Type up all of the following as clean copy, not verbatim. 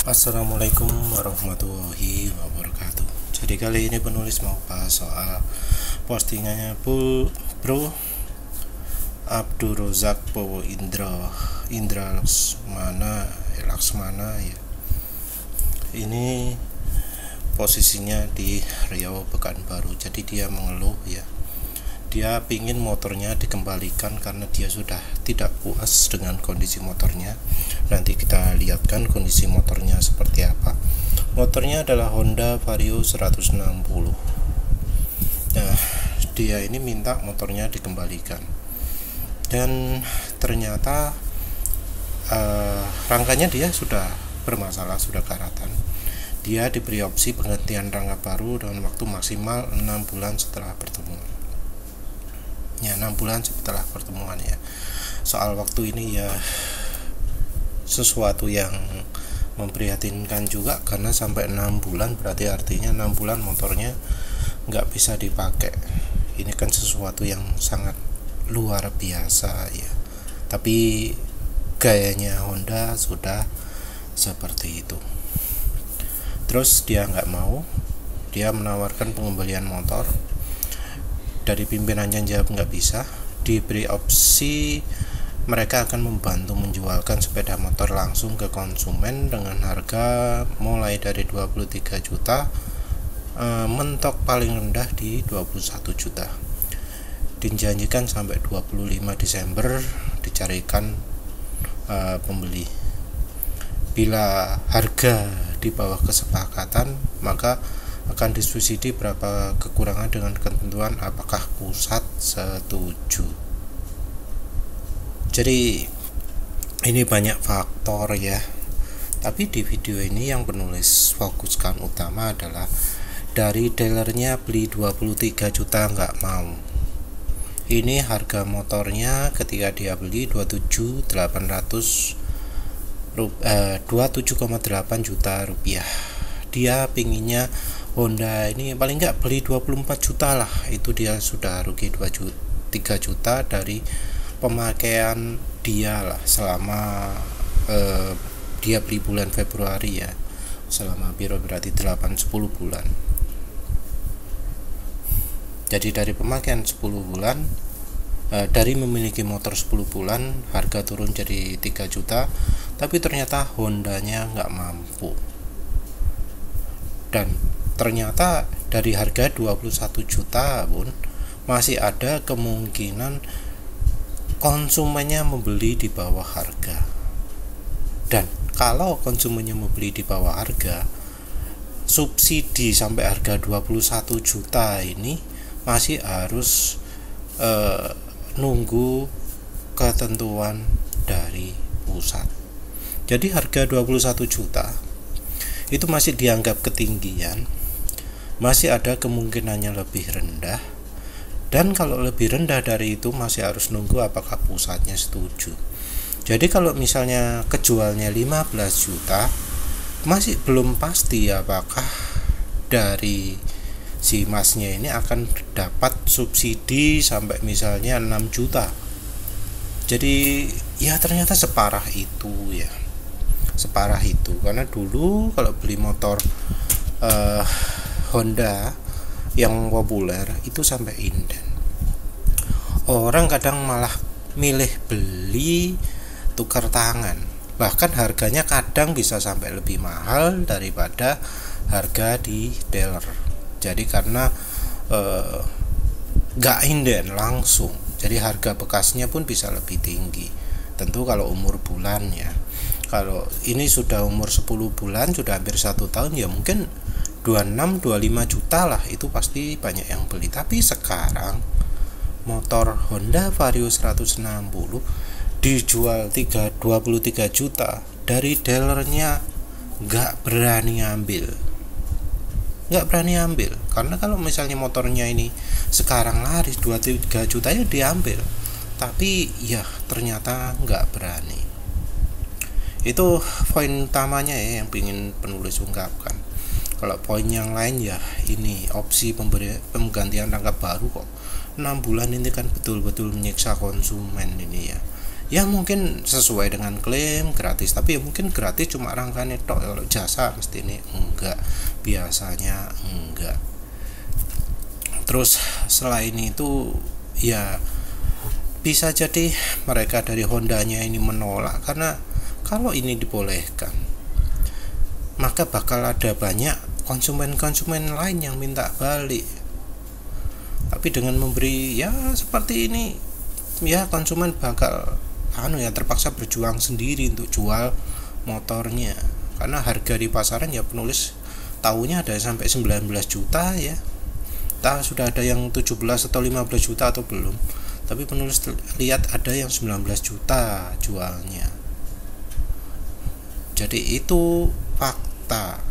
Assalamualaikum warahmatullahi wabarakatuh. Jadi kali ini penulis mau bahas soal postingannya Bro Abdurrozak Powo Indra Laksmana ya. Ini posisinya di Riau Pekanbaru. Jadi dia mengeluh ya. Dia pingin motornya dikembalikan karena dia sudah tidak puas dengan kondisi motornya. Nanti kita lihatkan kondisi motornya seperti apa. Motornya adalah Honda Vario 160. Nah, dia ini minta motornya dikembalikan. Dan ternyata rangkanya dia sudah bermasalah, sudah karatan. Dia diberi opsi penggantian rangka baru dengan waktu maksimal 6 bulan setelah pertemuan. Ya, 6 bulan setelah pertemuan ya. Soal waktu ini ya sesuatu yang memprihatinkan juga, karena sampai 6 bulan berarti artinya 6 bulan motornya nggak bisa dipakai. Ini kan sesuatu yang sangat luar biasa ya. Tapi gayanya Honda sudah seperti itu. Terus dia nggak mau, dia menawarkan pengembalian motor. Dari pimpinannya jawab nggak bisa. Diberi opsi mereka akan membantu menjualkan sepeda motor langsung ke konsumen dengan harga mulai dari 23 juta, mentok paling rendah di 21 juta. Dijanjikan sampai 25 Desember dicarikan pembeli. Bila harga di bawah kesepakatan, maka akan disubsidi berapa kekurangan dengan ketentuan apakah pusat setuju. Jadi ini banyak faktor ya. Tapi di video ini yang penulis fokuskan utama adalah dari dealernya beli 23 juta nggak mau. Ini harga motornya ketika dia beli 27,8 juta rupiah. Dia pinginnya Honda ini paling nggak beli 24 juta lah, itu dia sudah rugi 3 juta dari pemakaian dia lah selama dia beli bulan Februari ya, selama berarti 8-10 bulan. Jadi dari pemakaian 10 bulan, dari memiliki motor 10 bulan harga turun jadi 3 juta, tapi ternyata Hondanya nggak mampu. Dan ternyata dari harga 21 juta pun masih ada kemungkinan konsumennya membeli di bawah harga. Dan kalau konsumennya membeli di bawah harga, subsidi sampai harga 21 juta ini masih harus nunggu ketentuan dari pusat. Jadi harga 21 juta itu masih dianggap ketinggian, masih ada kemungkinannya lebih rendah, dan kalau lebih rendah dari itu masih harus nunggu apakah pusatnya setuju. Jadi kalau misalnya kejualnya 15 juta, masih belum pasti apakah dari si masnya ini akan dapat subsidi sampai misalnya 6 juta. Jadi ya ternyata separah itu ya, separah itu. Karena dulu kalau beli motor Honda yang populer itu sampai inden, orang kadang malah milih beli tukar tangan, bahkan harganya kadang bisa sampai lebih mahal daripada harga di dealer. Jadi karena gak inden langsung, jadi harga bekasnya pun bisa lebih tinggi. Tentu kalau umur bulan ya, kalau ini sudah umur 10 bulan, sudah hampir 1 tahun ya mungkin 26-25 juta lah, itu pasti banyak yang beli. Tapi sekarang motor Honda Vario 160 dijual 23 juta, dari dealernya nggak berani ambil, karena kalau misalnya motornya ini sekarang laris 23 juta ya diambil, tapi ya ternyata nggak berani. Itu poin utamanya ya yang ingin penulis ungkapkan. Kalau poin yang lain ya ini opsi penggantian rangka baru kok 6 bulan ini kan betul-betul menyiksa konsumen ini ya. Ya mungkin sesuai dengan klaim gratis, tapi ya mungkin gratis cuma rangkanya tok. Kalau jasa mesti ini enggak, biasanya enggak. Terus selain itu ya bisa jadi mereka dari Hondanya ini menolak, karena kalau ini dibolehkan maka bakal ada banyak konsumen-konsumen lain yang minta balik. Tapi dengan memberi ya seperti ini, ya konsumen bakal terpaksa berjuang sendiri untuk jual motornya, karena harga di pasaran ya penulis tahunya ada sampai 19 juta ya. Entah sudah ada yang 17 atau 15 juta atau belum, tapi penulis lihat ada yang 19 juta jualnya. Jadi itu fakta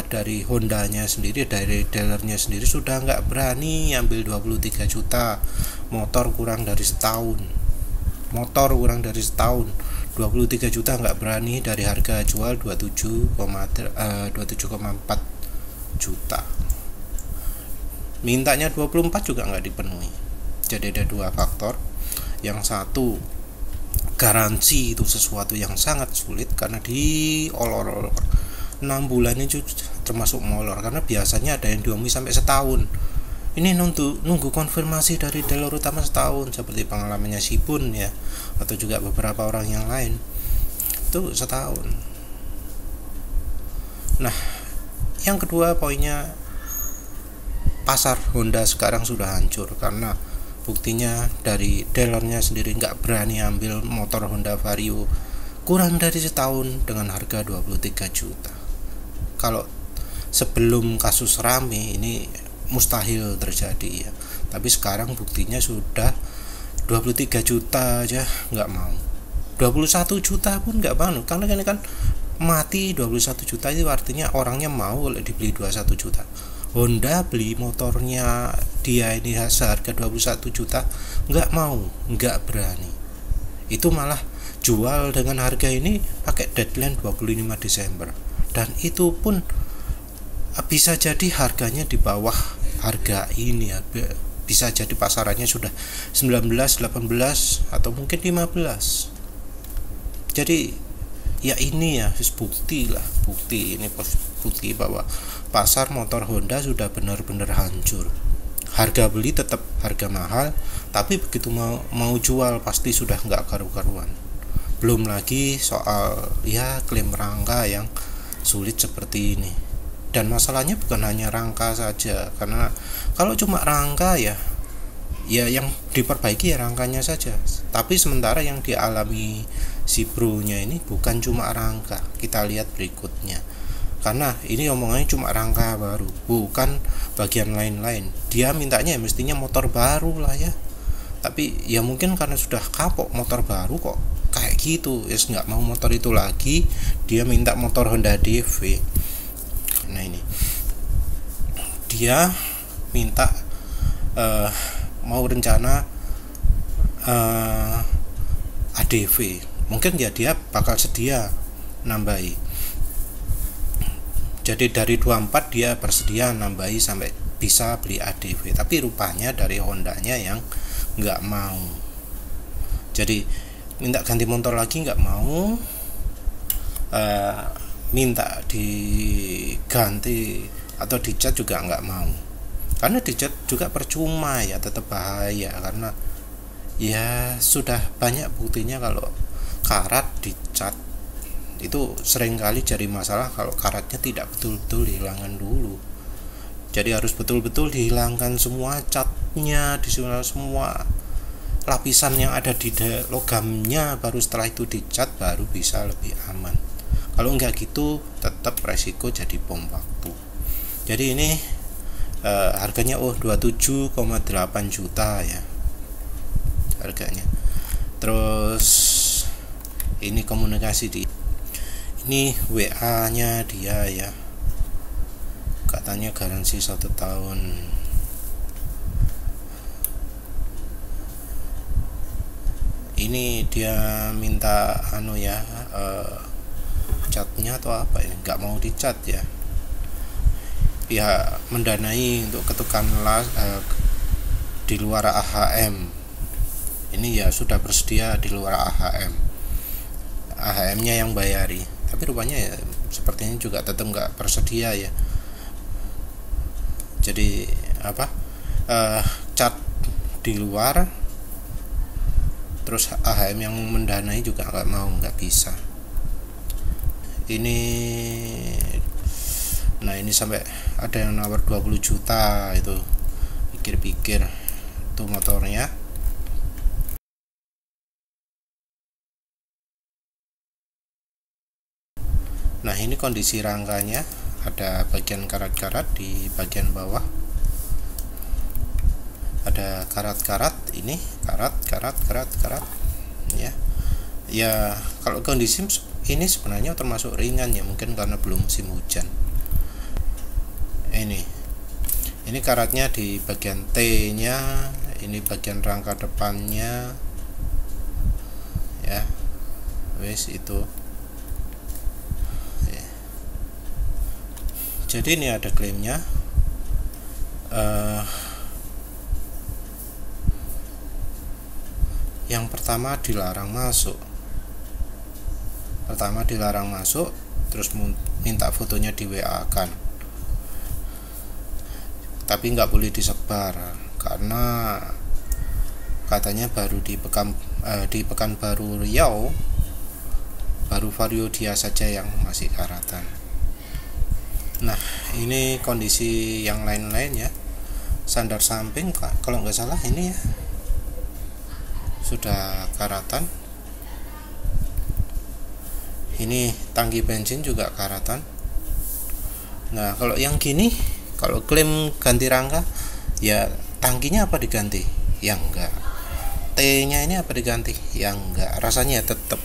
dari Hondanya sendiri, dari dealernya sendiri sudah nggak berani ambil 23 juta motor kurang dari setahun. 23 juta nggak berani dari harga jual 27,4 juta. Mintanya 24 juga nggak dipenuhi. Jadi ada dua faktor. Yang satu, garansi itu sesuatu yang sangat sulit karena diolor-olor. 6 bulan itu termasuk molor, karena biasanya ada yang diomongin sampai setahun. Ini nunggu konfirmasi dari dealer utama setahun, seperti pengalamannya Sibun ya, atau juga beberapa orang yang lain itu setahun. Nah, yang kedua poinnya, pasar Honda sekarang sudah hancur karena buktinya dari dealernya sendiri nggak berani ambil motor Honda Vario kurang dari setahun dengan harga 23 juta. Kalau sebelum kasus rame ini mustahil terjadi ya, tapi sekarang buktinya sudah 23 juta aja nggak mau, 21 juta pun nggak mau, karena ini kan mati. 21 juta itu artinya orangnya mau kalau dibeli 21 juta. Honda beli motornya dia ini seharga 21 juta nggak mau, nggak berani. Itu malah jual dengan harga ini pakai deadline 25 Desember, dan itu pun bisa jadi harganya di bawah harga ini ya. Bisa jadi pasarannya sudah 19, 18 atau mungkin 15. Jadi ya ini ya bukti bahwa pasar motor Honda sudah benar-benar hancur. Harga beli tetap harga mahal, tapi begitu mau jual pasti sudah nggak karu-karuan. Belum lagi soal ya klaim rangka yang sulit seperti ini. Dan masalahnya bukan hanya rangka saja, karena kalau cuma rangka ya yang diperbaiki ya rangkanya saja. Tapi sementara yang dialami si bro-nya ini bukan cuma rangka. Kita lihat berikutnya. Karena ini omongannya cuma rangka baru, bukan bagian lain-lain. Dia mintanya ya mestinya motor baru lah ya. Tapi ya mungkin karena sudah kapok motor baru kok kayak gitu, ya nggak mau motor itu lagi, dia minta motor Honda DV. Nah ini dia minta mau rencana ADV, mungkin ya dia bakal sedia nambahi. Jadi dari 24 dia bersedia nambahi sampai bisa beli ADV, tapi rupanya dari Hondanya yang nggak mau. Jadi minta ganti motor lagi nggak mau, minta diganti atau dicat juga nggak mau, karena dicat juga percuma ya, tetap bahaya. Karena ya sudah banyak buktinya kalau karat dicat itu seringkali jadi masalah kalau karatnya tidak betul-betul dihilangkan dulu. Jadi harus betul-betul dihilangkan semua catnya, dihilangkan semua lapisan yang ada di logamnya, baru setelah itu dicat baru bisa lebih aman. Kalau enggak gitu tetap resiko jadi bom waktu. Jadi ini harganya 27,8 juta ya harganya. Terus ini komunikasi ini WA nya dia ya, katanya garansi 1 tahun. Ini dia minta catnya atau apa ini, nggak mau dicat ya. Pihak mendanai untuk ketukan di luar AHM. ini ya sudah bersedia di luar AHM-nya yang bayari, tapi rupanya ya sepertinya juga tetap nggak bersedia ya. Jadi cat di luar, terus AHM yang mendanai juga nggak bisa. Ini sampai ada yang nawar 20 juta itu, pikir-pikir itu motornya. Nah, ini kondisi rangkanya, ada bagian karat-karat di bagian bawah, ada karat-karat, ini karat ya. Kalau kondisi ini sebenarnya termasuk ringan ya, mungkin karena belum musim hujan. Ini karatnya di bagian T nya, ini bagian rangka depannya ya, wes itu. Jadi ini ada klaimnya, yang pertama dilarang masuk, terus minta fotonya di WA kan, tapi nggak boleh disebar karena katanya baru di Pekanbaru Riau, baru Vario dia saja yang masih karatan. Nah, ini kondisi yang lain-lain ya. Sandar samping kalau nggak salah ini ya sudah karatan. Ini tangki bensin juga karatan. Nah, kalau yang gini, kalau klaim ganti rangka ya tangkinya apa diganti? Ya enggak. T-nya ini apa diganti? Ya enggak. Rasanya tetap.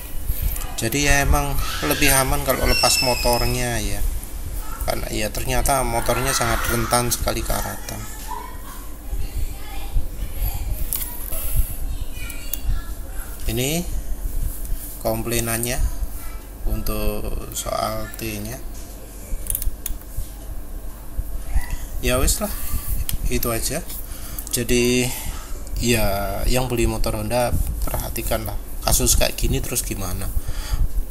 Jadi ya emang lebih aman kalau lepas motornya ya. Karena ya ternyata motornya sangat rentan sekali karatan. Ini komplainannya untuk soal T-nya. Ya wis lah, itu aja. Jadi ya yang beli motor Honda perhatikanlah kasus kayak gini, terus gimana.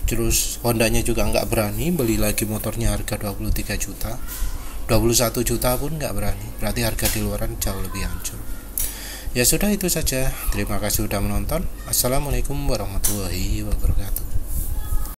Terus Hondanya juga nggak berani beli lagi motornya harga 23 juta, 21 juta pun nggak berani, berarti harga di luaran jauh lebih hancur. Ya sudah, itu saja. Terima kasih sudah menonton. Assalamualaikum warahmatullahi wabarakatuh.